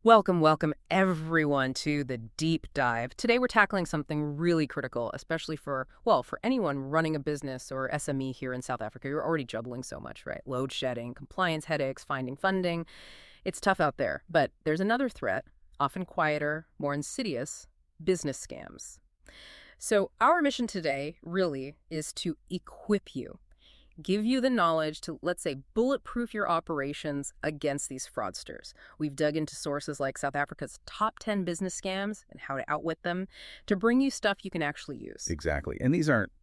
Welcome everyone to the deep dive. Today we're tackling something really critical, especially for anyone running a business or SME here in South Africa. You're already juggling so much, right? Load shedding, compliance headaches, finding funding. It's tough out there. But there's another threat, often quieter, more insidious, business scams. So our mission today really is to equip you, give you the knowledge to, let's say, bulletproof your operations against these fraudsters. We've dug into sources like South Africa's top 10 business scams and how to outwit them to bring you stuff you can actually use. Exactly. And these aren't,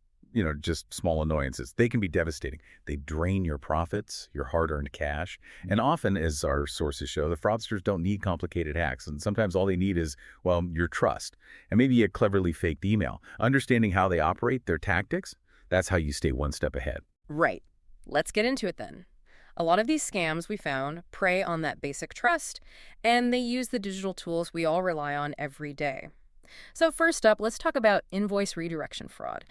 just small annoyances. They can be devastating. They drain your profits, your hard-earned cash. And often, as our sources show, the fraudsters don't need complicated hacks. And sometimes all they need is, your trust. And maybe a cleverly faked email. Understanding how they operate, their tactics, that's how you stay one step ahead. Right. Let's get into it then. A lot of these scams we found prey on that basic trust, and they use the digital tools we all rely on every day. So first up, let's talk about invoice redirection fraud,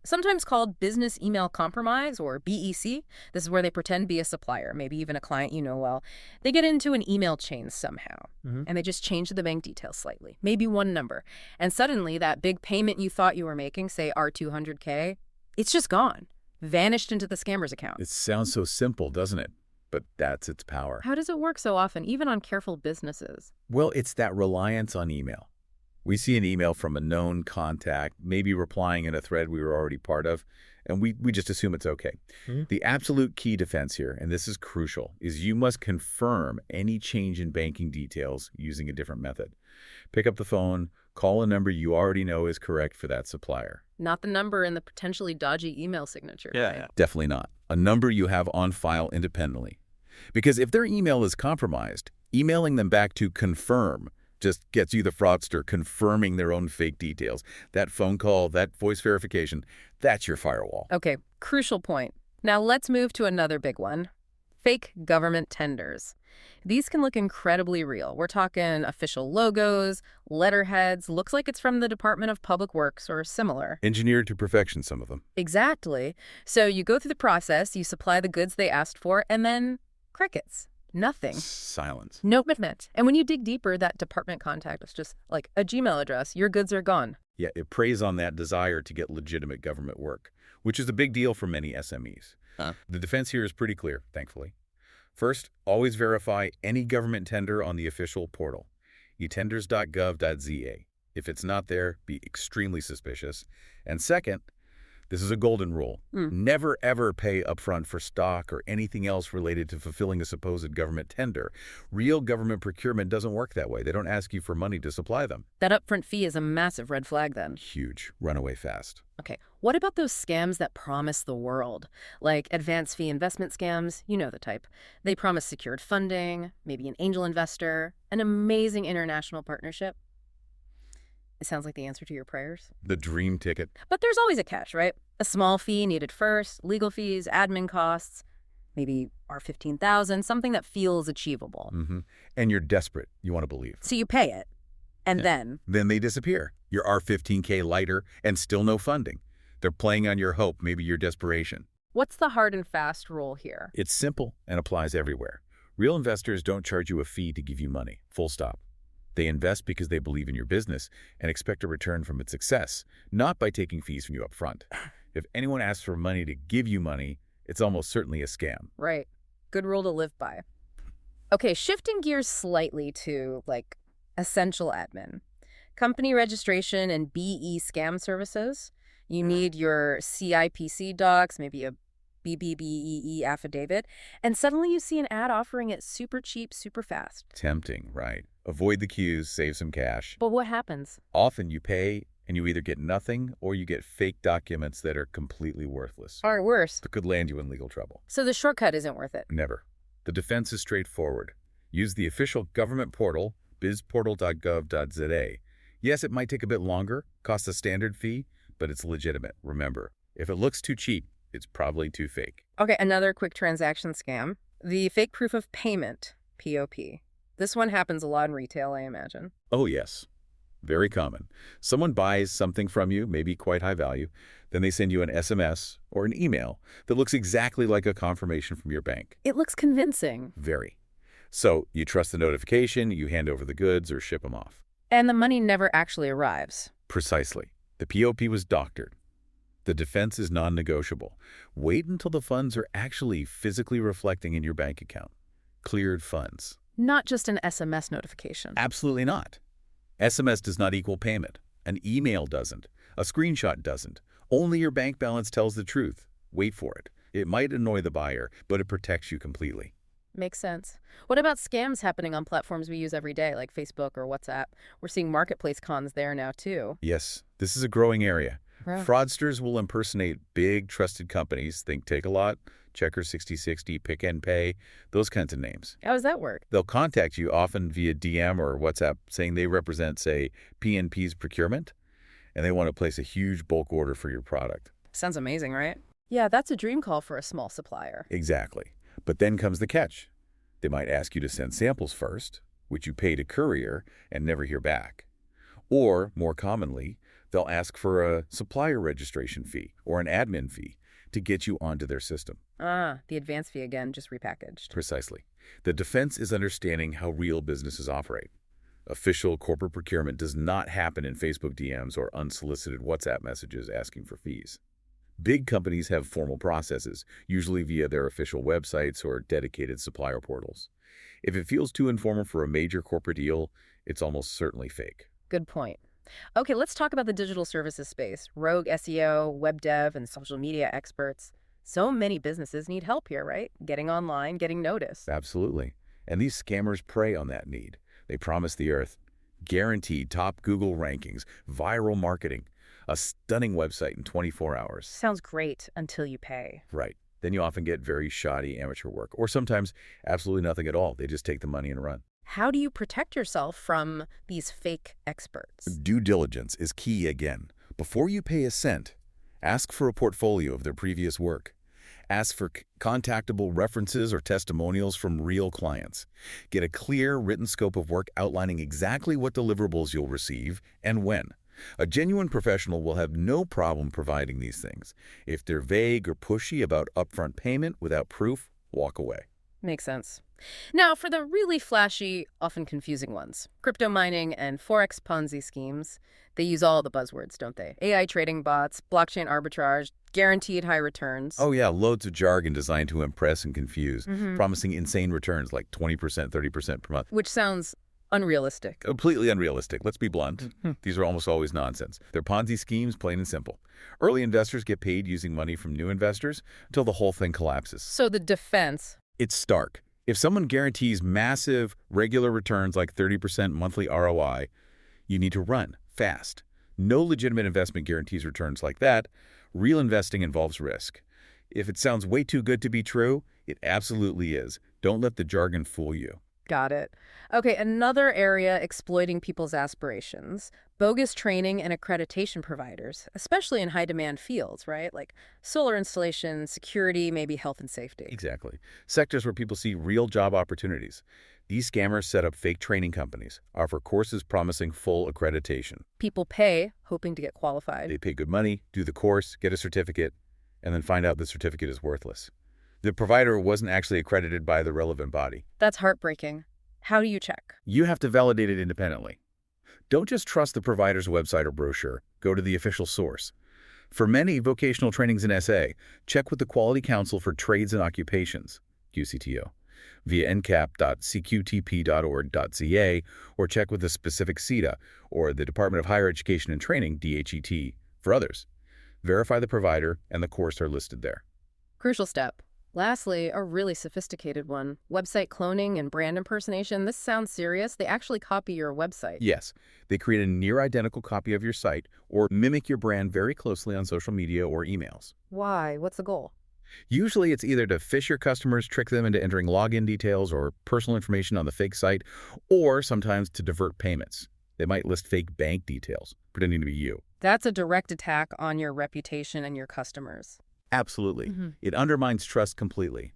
sometimes called business email compromise, or BEC. This is where they pretend to be a supplier, maybe even a client you know well. They get into an email chain somehow, and they just change the bank details slightly, maybe one number. And suddenly that big payment you thought you were making, say R200K, it's just gone. Vanished into the scammer's account. It sounds so simple, doesn't it? But that's its power. How does it work so often, even on careful businesses? Well, it's that reliance on email. We see an email from a known contact, maybe replying in a thread we were already part of, and we just assume it's okay. The absolute key defense here, and this is crucial, is you must confirm any change in banking details using a different method. Pick up the phone, call a number you already know is correct for that supplier. Not the number in the potentially dodgy email signature. Yeah. Definitely not. A number you have on file independently. Because if their email is compromised, emailing them back to confirm just gets you the fraudster confirming their own fake details. That phone call, that voice verification, that's your firewall. Okay, crucial point. Now let's move to another big one. Fake government tenders. These can look incredibly real. We're talking official logos, letterheads, looks like it's from the Department of Public Works or similar. Engineered to perfection, some of them. Exactly. So you go through the process, you supply the goods they asked for, and then crickets. Nothing. Silence. No commitment. And when you dig deeper, that department contact is just like a Gmail address. Your goods are gone. Yeah, it preys on that desire to get legitimate government work, which is a big deal for many SMEs. The defense here is pretty clear, thankfully. First, always verify any government tender on the official portal, etenders.gov.za. If it's not there, be extremely suspicious. And second, this is a golden rule. Never, ever pay upfront for stock or anything else related to fulfilling a supposed government tender. Real government procurement doesn't work that way. They don't ask you for money to supply them. That upfront fee is a massive red flag then. Huge. Run away fast. Okay, what about those scams that promise the world? Like advance fee investment scams, you know the type. They promise secured funding, maybe an angel investor, an amazing international partnership. It sounds like the answer to your prayers. The dream ticket. But there's always a catch, right? A small fee needed first, legal fees, admin costs, maybe R15,000, something that feels achievable. And you're desperate. You want to believe. So you pay it, and then they disappear. Your R15K lighter and still no funding. They're playing on your hope, maybe your desperation. What's the hard and fast rule here? It's simple and applies everywhere. Real investors don't charge you a fee to give you money. Full stop. They invest because they believe in your business and expect a return from its success, not by taking fees from you up front. If anyone asks for money to give you money, it's almost certainly a scam. Right. Good rule to live by. Okay, shifting gears slightly to, essential admin. Company registration and BE scam services. You need your CIPC docs, maybe a BBBEE affidavit, and suddenly you see an ad offering it super cheap, super fast. Tempting, right? Avoid the queues, save some cash. But what happens? Often you pay and you either get nothing or you get fake documents that are completely worthless. Or worse. That could land you in legal trouble. So the shortcut isn't worth it? Never. The defense is straightforward. Use the official government portal, bizportal.gov.za. Yes, it might take a bit longer, cost a standard fee, but it's legitimate. Remember, if it looks too cheap, it's probably too fake. Okay, another quick transaction scam. The fake proof of payment, POP. This one happens a lot in retail, I imagine. Oh, yes. Very common. Someone buys something from you, maybe quite high value, then they send you an SMS or an email that looks exactly like a confirmation from your bank. It looks convincing. Very. So you trust the notification, you hand over the goods or ship them off. And the money never actually arrives. Precisely. The POP was doctored. The defense is non-negotiable. Wait until the funds are actually physically reflecting in your bank account. Cleared funds. Not just an SMS notification. Absolutely not. SMS does not equal payment. An email doesn't. A screenshot doesn't. Only your bank balance tells the truth. Wait for it. It might annoy the buyer, but it protects you completely. Makes sense. What about scams happening on platforms we use every day, like Facebook or WhatsApp? We're seeing marketplace cons there now, too. Yes, this is a growing area. Wow. Fraudsters will impersonate big, trusted companies. Think Takealot, Checker 6060, Pick and Pay, those kinds of names. How does that work? They'll contact you often via DM or WhatsApp saying they represent, say, PNP's procurement, and they want to place a huge bulk order for your product. Sounds amazing, right? Yeah, that's a dream call for a small supplier. Exactly. But then comes the catch. They might ask you to send samples first, which you pay to courier and never hear back. Or, more commonly, they'll ask for a supplier registration fee or an admin fee to get you onto their system. Ah, the advance fee again, just repackaged. Precisely. The defense is understanding how real businesses operate. Official corporate procurement does not happen in Facebook DMs or unsolicited WhatsApp messages asking for fees. Big companies have formal processes, usually via their official websites or dedicated supplier portals. If it feels too informal for a major corporate deal, it's almost certainly fake. Good point. Okay, let's talk about the digital services space. Rogue SEO, web dev, and social media experts. So many businesses need help here, right? Getting online, getting noticed. Absolutely. And these scammers prey on that need. They promise the earth guaranteed top Google rankings, viral marketing, a stunning website in 24 hours. Sounds great until you pay. Right. Then you often get very shoddy amateur work, or sometimes absolutely nothing at all. They just take the money and run. How do you protect yourself from these fake experts? Due diligence is key again. Before you pay a cent, ask for a portfolio of their previous work. Ask for contactable references or testimonials from real clients. Get a clear written scope of work outlining exactly what deliverables you'll receive and when. A genuine professional will have no problem providing these things. If they're vague or pushy about upfront payment without proof, walk away. Makes sense. Now, for the really flashy, often confusing ones, crypto mining and Forex Ponzi schemes, they use all the buzzwords, don't they? AI trading bots, blockchain arbitrage, guaranteed high returns. Oh yeah, loads of jargon designed to impress and confuse, promising insane returns like 20%, 30% per month. Which sounds unrealistic. Completely unrealistic. Let's be blunt. These are almost always nonsense. They're Ponzi schemes, plain and simple. Early investors get paid using money from new investors until the whole thing collapses. So the defense... It's stark. If someone guarantees massive, regular returns like 30% monthly ROI, you need to run fast. No legitimate investment guarantees returns like that. Real investing involves risk. If it sounds way too good to be true, it absolutely is. Don't let the jargon fool you. Got it. Okay, another area exploiting people's aspirations, bogus training and accreditation providers, especially in high-demand fields, right? Like solar installation, security, maybe health and safety. Exactly. Sectors where people see real job opportunities. These scammers set up fake training companies, offer courses promising full accreditation. People pay, hoping to get qualified. They pay good money, do the course, get a certificate, and then find out the certificate is worthless. The provider wasn't actually accredited by the relevant body. That's heartbreaking. How do you check? You have to validate it independently. Don't just trust the provider's website or brochure. Go to the official source. For many vocational trainings in SA, check with the Quality Council for Trades and Occupations, QCTO, via ncap.cqtp.org.za, or check with the specific CETA or the Department of Higher Education and Training, DHET, for others. Verify the provider and the course are listed there. Crucial step. Lastly, a really sophisticated one, website cloning and brand impersonation. This sounds serious. They actually copy your website. Yes, they create a near-identical copy of your site or mimic your brand very closely on social media or emails. Why? What's the goal? Usually it's either to phish your customers, trick them into entering login details or personal information on the fake site, or sometimes to divert payments. They might list fake bank details, pretending to be you. That's a direct attack on your reputation and your customers. Absolutely. It undermines trust completely.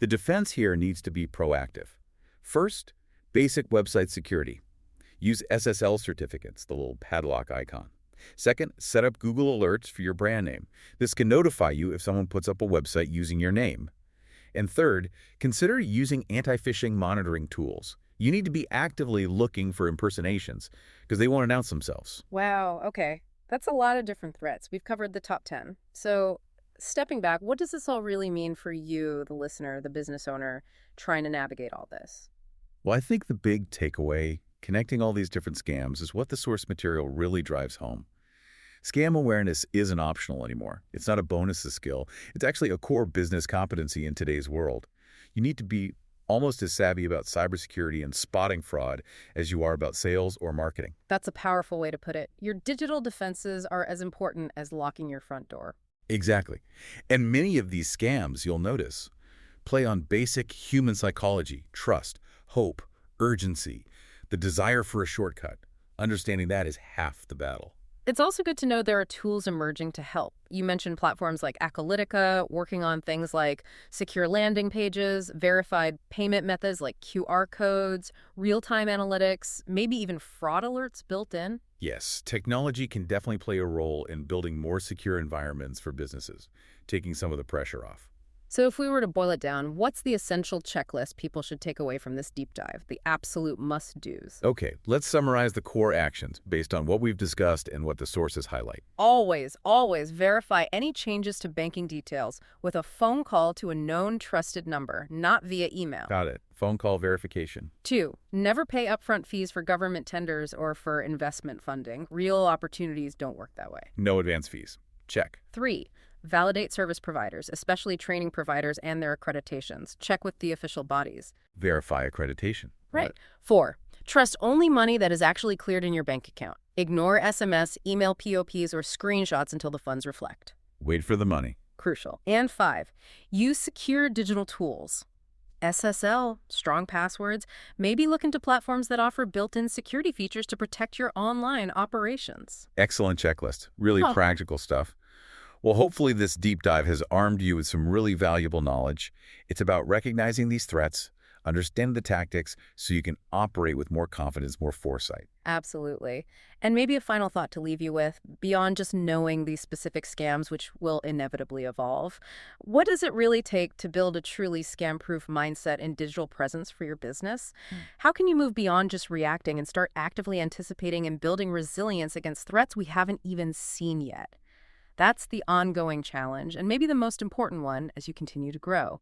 The defense here needs to be proactive. First, basic website security. Use SSL certificates, the little padlock icon. Second, set up Google Alerts for your brand name. This can notify you if someone puts up a website using your name. And third, consider using anti-phishing monitoring tools. You need to be actively looking for impersonations because they won't announce themselves. Wow, okay. That's a lot of different threats. We've covered the top 10. So, stepping back, what does this all really mean for you, the listener, the business owner, trying to navigate all this? Well, I think the big takeaway, connecting all these different scams, is what the source material really drives home. Scam awareness isn't optional anymore. It's not a bonus skill. It's actually a core business competency in today's world. You need to be almost as savvy about cybersecurity and spotting fraud as you are about sales or marketing. That's a powerful way to put it. Your digital defenses are as important as locking your front door. Exactly. And many of these scams, you'll notice, play on basic human psychology, trust, hope, urgency, the desire for a shortcut. Understanding that is half the battle. It's also good to know there are tools emerging to help. You mentioned platforms like Acalytica, working on things like secure landing pages, verified payment methods like QR codes, real-time analytics, maybe even fraud alerts built in. Yes, technology can definitely play a role in building more secure environments for businesses, taking some of the pressure off. So if we were to boil it down, what's the essential checklist people should take away from this deep dive, the absolute must-dos? Okay, let's summarize the core actions based on what we've discussed and what the sources highlight. Always verify any changes to banking details with a phone call to a known trusted number, not via email. Got it. Phone call verification. 2, never pay upfront fees for government tenders or for investment funding. Real opportunities don't work that way. No advance fees. Check. 3, validate service providers, especially training providers and their accreditations. Check with the official bodies. Verify accreditation. Right. 4, trust only money that is actually cleared in your bank account. Ignore SMS, email POPs, or screenshots until the funds reflect. Wait for the money. Crucial. And 5, use secure digital tools. SSL, strong passwords, maybe look into platforms that offer built-in security features to protect your online operations. Excellent checklist. Really Huh. practical stuff. Well, hopefully this deep dive has armed you with some really valuable knowledge. It's about recognizing these threats, understand the tactics, so you can operate with more confidence, more foresight. Absolutely. And maybe a final thought to leave you with, beyond just knowing these specific scams, which will inevitably evolve, what does it really take to build a truly scam-proof mindset and digital presence for your business? How can you move beyond just reacting and start actively anticipating and building resilience against threats we haven't even seen yet? That's the ongoing challenge, and maybe the most important one as you continue to grow.